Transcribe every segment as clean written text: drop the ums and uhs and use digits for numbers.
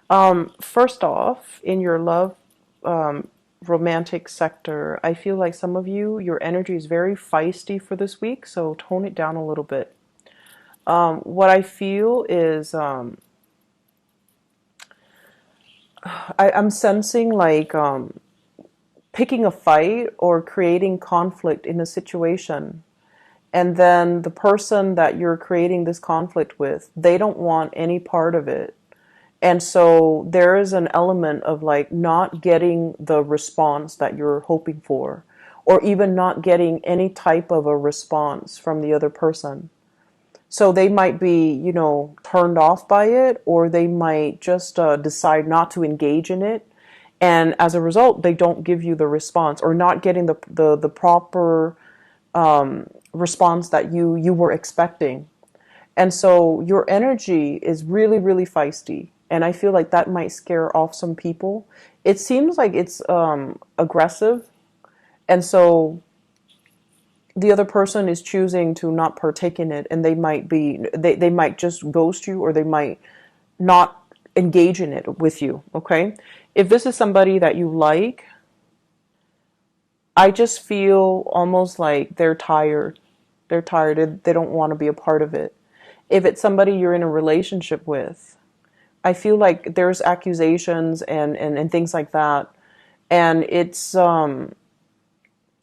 First off, in your love um, romantic sector, I feel like some of you, your energy is very feisty for this week, so tone it down a little bit. What I feel is I'm sensing like picking a fight or creating conflict in a situation. And then the person that you're creating this conflict with, they don't want any part of it. And so there is an element of like not getting the response that you're hoping for, or even not getting any type of a response from the other person. So they might be, turned off by it, or they might just decide not to engage in it. And as a result, they don't give you the response, or not getting the proper response that you were expecting. And so your energy is really, really feisty. And I feel like that might scare off some people. It seems like it's aggressive. And so the other person is choosing to not partake in it. And they might just ghost you, or they might not engage in it with you. Okay. If this is somebody that you like, I just feel almost like they're tired. They're tired. They don't want to be a part of it. If it's somebody you're in a relationship with, I feel like there's accusations and things like that. And it's, the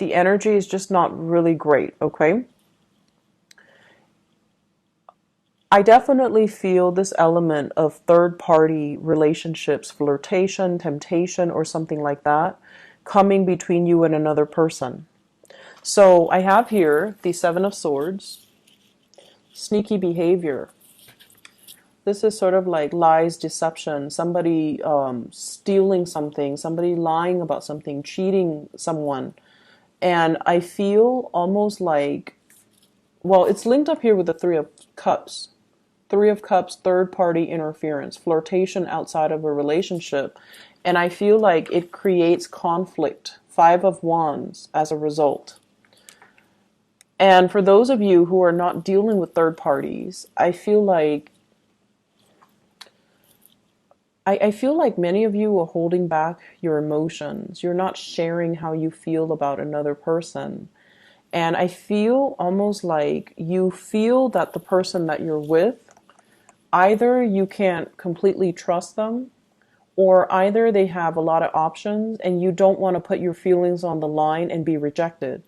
energy is just not really great, okay? I definitely feel this element of third party relationships, flirtation, temptation, or something like that coming between you and another person. So I have here the Seven of Swords, sneaky behavior. This is sort of like lies, deception, somebody stealing something, somebody lying about something, cheating someone. And I feel almost like, well, it's linked up here with the Three of Cups. Three of Cups, third party interference, flirtation outside of a relationship. And I feel like it creates conflict. Five of Wands as a result. And for those of you who are not dealing with third parties, I feel like many of you are holding back your emotions. You're not sharing how you feel about another person. And I feel almost like you feel that the person that you're with, either you can't completely trust them, or either they have a lot of options and you don't want to put your feelings on the line and be rejected.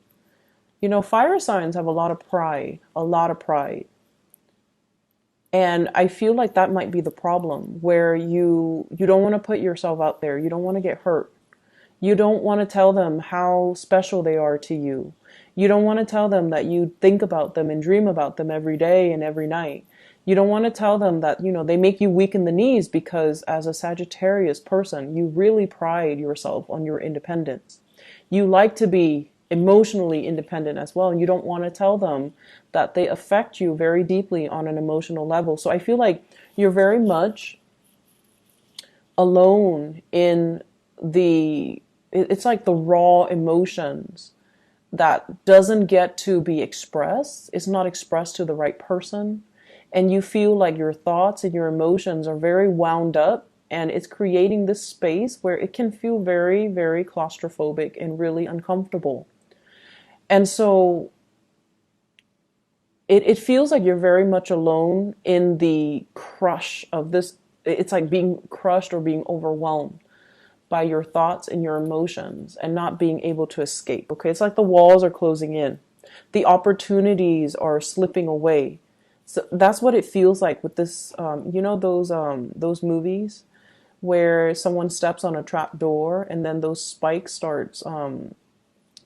Fire signs have a lot of pride, a lot of pride. And I feel like that might be the problem, where you don't want to put yourself out there. You don't want to get hurt. You don't want to tell them how special they are to you. You don't want to tell them that you think about them and dream about them every day and every night. You don't want to tell them that, they make you weak in the knees, because as a Sagittarius person, you really pride yourself on your independence. You like to be emotionally independent as well, and you don't want to tell them that they affect you very deeply on an emotional level. So I feel like you're very much alone in it's like the raw emotions that doesn't get to be expressed. It's not expressed to the right person. And you feel like your thoughts and your emotions are very wound up, and it's creating this space where it can feel very, very claustrophobic and really uncomfortable. And so it feels like you're very much alone in the crush of this. It's like being crushed or being overwhelmed by your thoughts and your emotions and not being able to escape. Okay, it's like the walls are closing in. The opportunities are slipping away. So that's what it feels like with this, those movies where someone steps on a trap door and then those spikes starts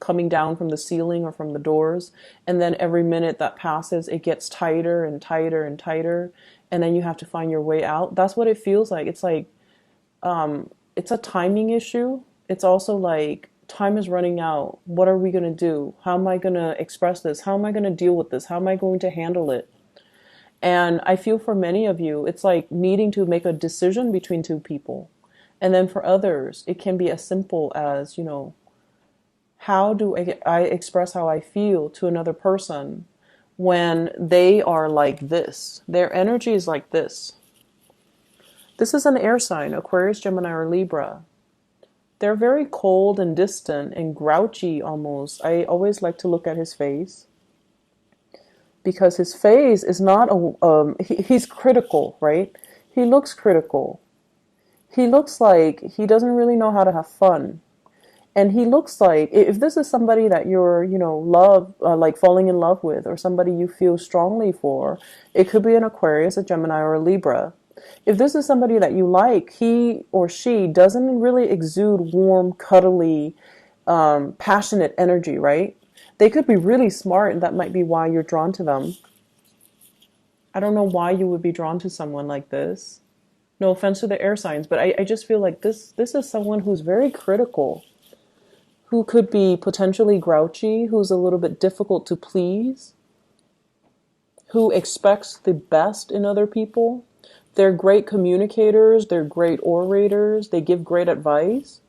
coming down from the ceiling or from the doors. And then every minute that passes, it gets tighter and tighter and tighter. And then you have to find your way out. That's what it feels like. It's like, it's a timing issue. It's also like time is running out. What are we going to do? How am I going to express this? How am I going to deal with this? How am I going to handle it? And I feel for many of you, it's like needing to make a decision between two people. And then for others, it can be as simple as, how do I express how I feel to another person when they are like this? Their energy is like this. This is an air sign, Aquarius, Gemini, or Libra. They're very cold and distant and grouchy almost. I always like to look at his face because his face is not he's critical, right? He looks critical. He looks like he doesn't really know how to have fun. And he looks like, if this is somebody that you're, like falling in love with, or somebody you feel strongly for, it could be an Aquarius, a Gemini, or a Libra. If this is somebody that you like, he or she doesn't really exude warm, cuddly, passionate energy, right? They could be really smart, and that might be why you're drawn to them. I don't know why you would be drawn to someone like this. No offense to the air signs, but I just feel like this is someone who's very critical, who could be potentially grouchy, who's a little bit difficult to please, who expects the best in other people. They're great communicators, they're great orators, they give great advice.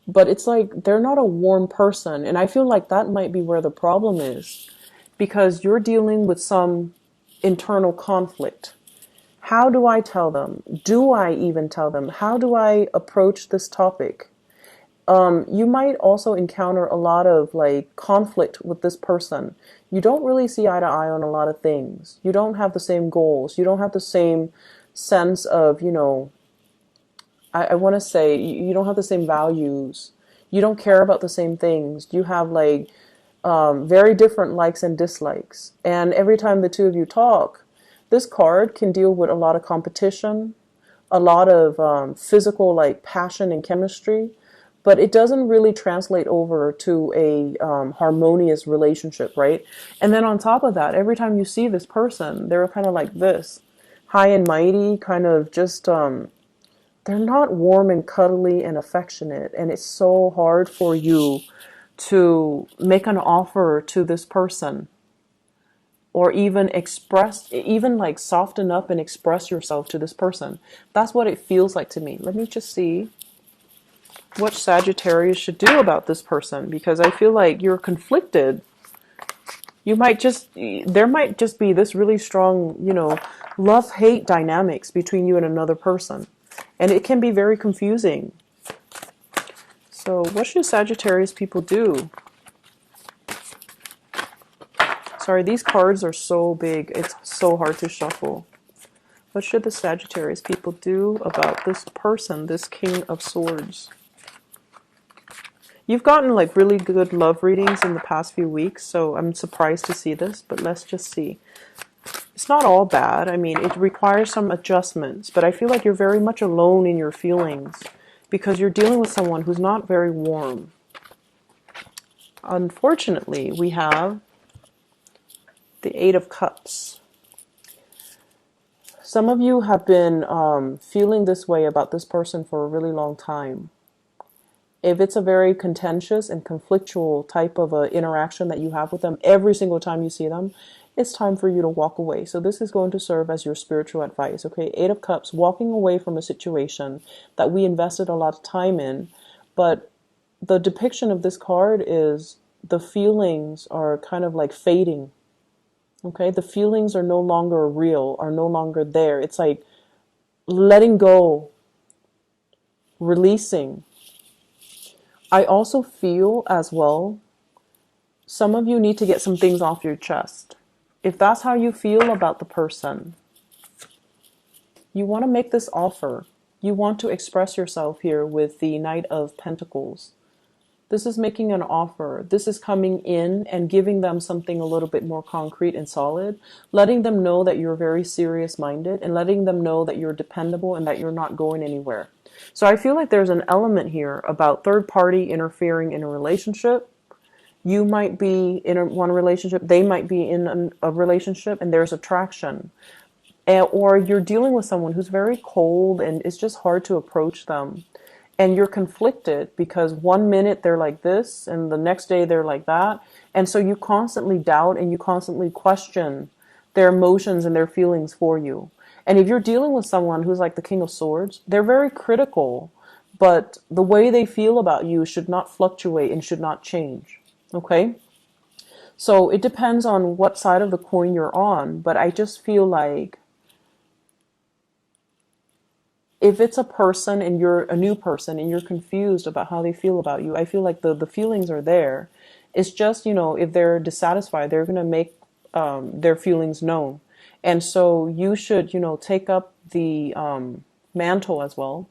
But it's like they're not a warm person, and I feel like that might be where the problem is, because you're dealing with some internal conflict. How do I tell them? Do I even tell them? How do I approach this topic? You might also encounter a lot of like conflict with this person. You don't really see eye to eye on a lot of things. You don't have the same goals. You don't have the same sense of, I want to say you don't have the same values. You don't care about the same things. You have like very different likes and dislikes. And every time the two of you talk, this card can deal with a lot of competition, a lot of physical like passion and chemistry. But it doesn't really translate over to a harmonious relationship, right? And then on top of that, every time you see this person, they're kind of like this, high and mighty, kind of just, they're not warm and cuddly and affectionate. And it's so hard for you to make an offer to this person, or even like soften up and express yourself to this person. That's what it feels like to me. Let me just see what Sagittarius should do about this person, because I feel like you're conflicted. There might just be this really strong, love-hate dynamics between you and another person. And it can be very confusing. So what should Sagittarius people do? Sorry, these cards are so big. It's so hard to shuffle. What should the Sagittarius people do about this person, this King of Swords? You've gotten like really good love readings in the past few weeks, so I'm surprised to see this, but let's just see. It's not all bad. I mean, it requires some adjustments, but I feel like you're very much alone in your feelings because you're dealing with someone who's not very warm. Unfortunately, we have the Eight of Cups. Some of you have been feeling this way about this person for a really long time. If it's a very contentious and conflictual type of interaction that you have with them every single time you see them, it's time for you to walk away. So this is going to serve as your spiritual advice, okay? Eight of Cups, walking away from a situation that we invested a lot of time in, but the depiction of this card is the feelings are kind of like fading, okay? The feelings are no longer real, are no longer there. It's like letting go, releasing. I also feel as well, some of you need to get some things off your chest. If that's how you feel about the person, you want to make this offer. You want to express yourself here with the Knight of Pentacles. This is making an offer. This is coming in and giving them something a little bit more concrete and solid, letting them know that you're very serious-minded and letting them know that you're dependable and that you're not going anywhere. So I feel like there's an element here about third party interfering in a relationship. You might be in one relationship, they might be in a relationship, and there's attraction. Or you're dealing with someone who's very cold and it's just hard to approach them. And you're conflicted because one minute they're like this and the next day they're like that. And so you constantly doubt and you constantly question their emotions and their feelings for you. And if you're dealing with someone who's like the King of Swords, they're very critical, but the way they feel about you should not fluctuate and should not change. Okay? So it depends on what side of the coin you're on, but I just feel like if it's a person and you're a new person and you're confused about how they feel about you, I feel like the feelings are there. It's just, if they're dissatisfied, they're going to make their feelings known. And so you should, take up the mantle as well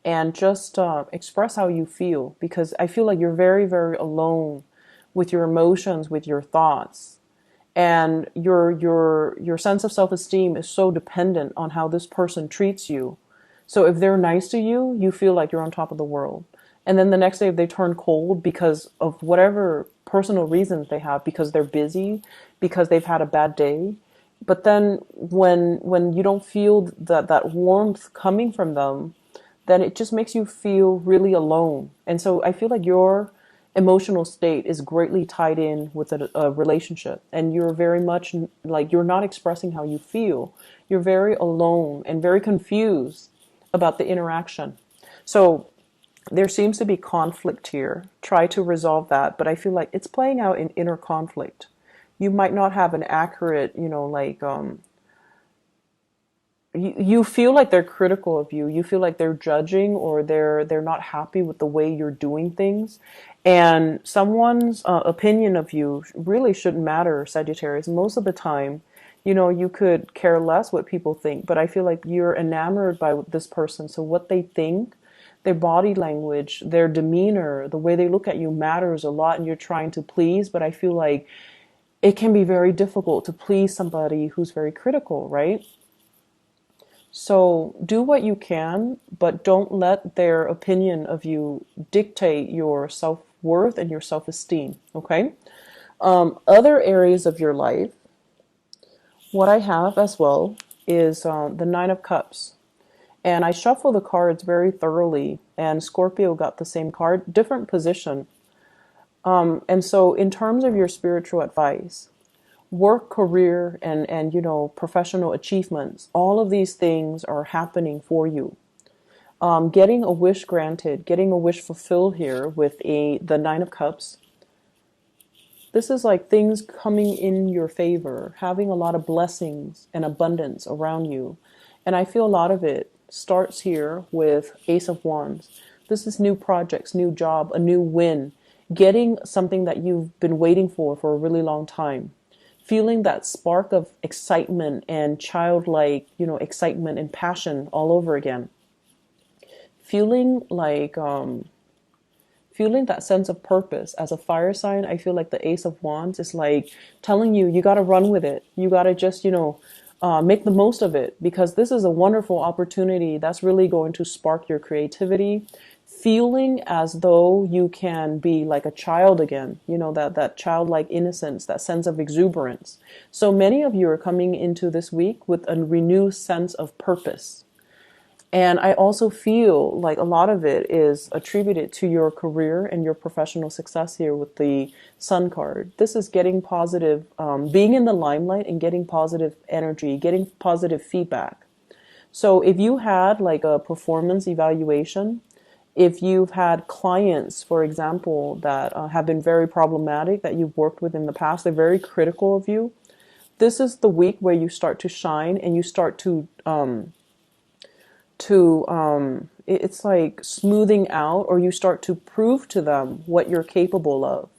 and just express how you feel, because I feel like you're very, very alone with your emotions, with your thoughts. And your sense of self-esteem is so dependent on how this person treats you. So if they're nice to you, you feel like you're on top of the world. And then the next day, if they turn cold because of whatever personal reasons they have, because they're busy, because they've had a bad day. But then when you don't feel that warmth coming from them, then it just makes you feel really alone. And so I feel like your emotional state is greatly tied in with a relationship, and you're very much like, you're not expressing how you feel. You're very alone and very confused about the interaction. So there seems to be conflict here. Try to resolve that, but I feel like it's playing out in inner conflict. You might not have an accurate, you feel like they're critical of you. You feel like they're judging, or they're not happy with the way you're doing things. And someone's opinion of you really shouldn't matter, Sagittarius. Most of the time, you could care less what people think, but I feel like you're enamored by this person. So what they think, their body language, their demeanor, the way they look at you matters a lot, and you're trying to please. But I feel like it can be very difficult to please somebody who's very critical, right? So do what you can, but don't let their opinion of you dictate your self-worth and your self-esteem, okay? Other areas of your life, what I have as well is the Nine of Cups. And I shuffle the cards very thoroughly, and Scorpio got the same card, different position. And so in terms of your spiritual advice, work, career, and professional achievements, all of these things are happening for you. Getting a wish granted, getting a wish fulfilled here with the Nine of Cups. This is like things coming in your favor, having a lot of blessings and abundance around you. And I feel a lot of it starts here with Ace of Wands. This is new projects, new job, a new win, getting something that you've been waiting for a really long time. Feeling that spark of excitement and childlike, excitement and passion all over again. Feeling like, feeling that sense of purpose. As a fire sign, I feel like the Ace of Wands is like telling you, you got to run with it. You got to just, make the most of it, because this is a wonderful opportunity that's really going to spark your creativity. Feeling as though you can be like a child again, that childlike innocence, that sense of exuberance. So many of you are coming into this week with a renewed sense of purpose. And I also feel like a lot of it is attributed to your career and your professional success here with the Sun card. This is getting positive, being in the limelight and getting positive energy, getting positive feedback. So if you had like a performance evaluation, if you've had clients, for example, that have been very problematic, that you've worked with in the past, they're very critical of you, this is the week where you start to shine and you start to it's like smoothing out, or you start to prove to them what you're capable of.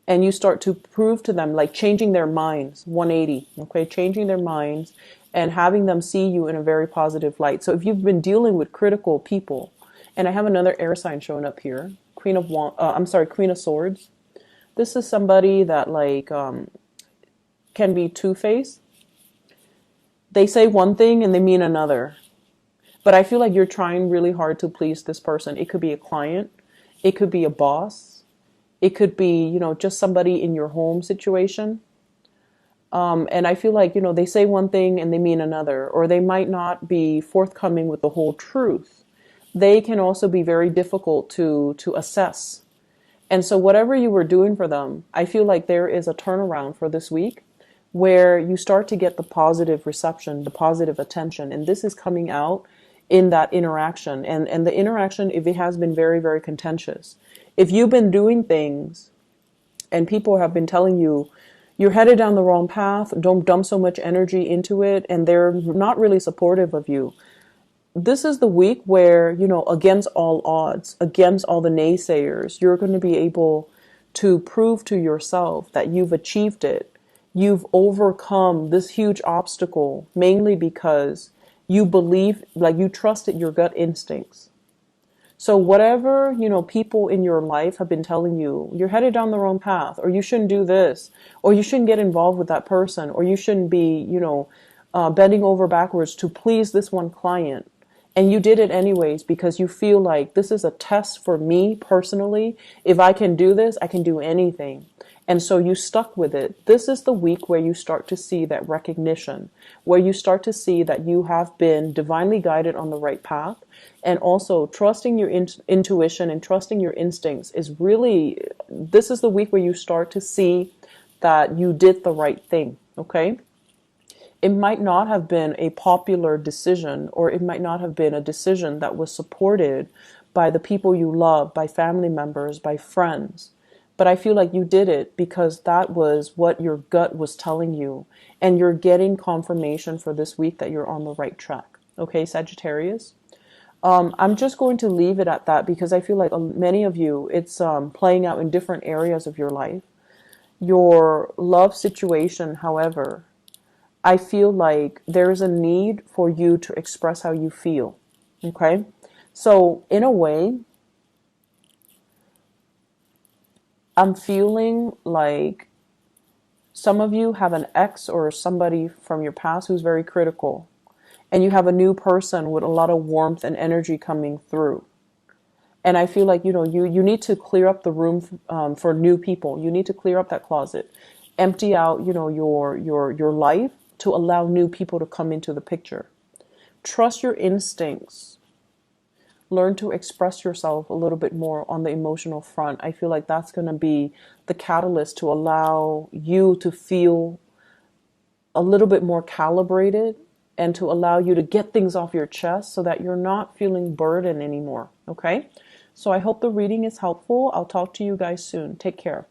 And you start to prove to them, like changing their minds, 180, okay? Changing their minds and having them see you in a very positive light. So if you've been dealing with critical people, and I have another air sign showing up here, Queen of Swords. This is somebody that can be two-faced. They say one thing and they mean another. But I feel like you're trying really hard to please this person. It could be a client. It could be a boss. It could be, just somebody in your home situation. And I feel like, they say one thing and they mean another, or they might not be forthcoming with the whole truth. They can also be very difficult to assess. And so whatever you were doing for them, I feel like there is a turnaround for this week where you start to get the positive reception, the positive attention. And this is coming out in that interaction. And the interaction, if it has been very, very contentious, if you've been doing things and people have been telling you, you're headed down the wrong path, don't dump so much energy into it, and they're not really supportive of you, this is the week where, against all odds, against all the naysayers, you're going to be able to prove to yourself that you've achieved it. You've overcome this huge obstacle, mainly because you believe, like you trusted your gut instincts. So whatever, people in your life have been telling you, you're headed down the wrong path, or you shouldn't do this, or you shouldn't get involved with that person, or you shouldn't be, bending over backwards to please this one client. And you did it anyways because you feel like this is a test for me personally. If I can do this, I can do anything. And so you stuck with it. This is the week where you start to see that recognition, where you start to see that you have been divinely guided on the right path. And also trusting your intuition and trusting your instincts is really, this is the week where you start to see that you did the right thing. Okay. It might not have been a popular decision, or it might not have been a decision that was supported by the people you love, by family members, by friends. But I feel like you did it because that was what your gut was telling you. And you're getting confirmation for this week that you're on the right track. Okay, Sagittarius? I'm just going to leave it at that because I feel like many of you, it's playing out in different areas of your life. Your love situation, however, I feel like there's a need for you to express how you feel. Okay? So in a way, I'm feeling like some of you have an ex or somebody from your past who's very critical. And you have a new person with a lot of warmth and energy coming through. And I feel like, you need to clear up the room for new people. You need to clear up that closet. Empty out, your life to allow new people to come into the picture. Trust your instincts. Learn to express yourself a little bit more on the emotional front. I feel like that's going to be the catalyst to allow you to feel a little bit more calibrated and to allow you to get things off your chest so that you're not feeling burdened anymore. Okay? So I hope the reading is helpful. I'll talk to you guys soon. Take care.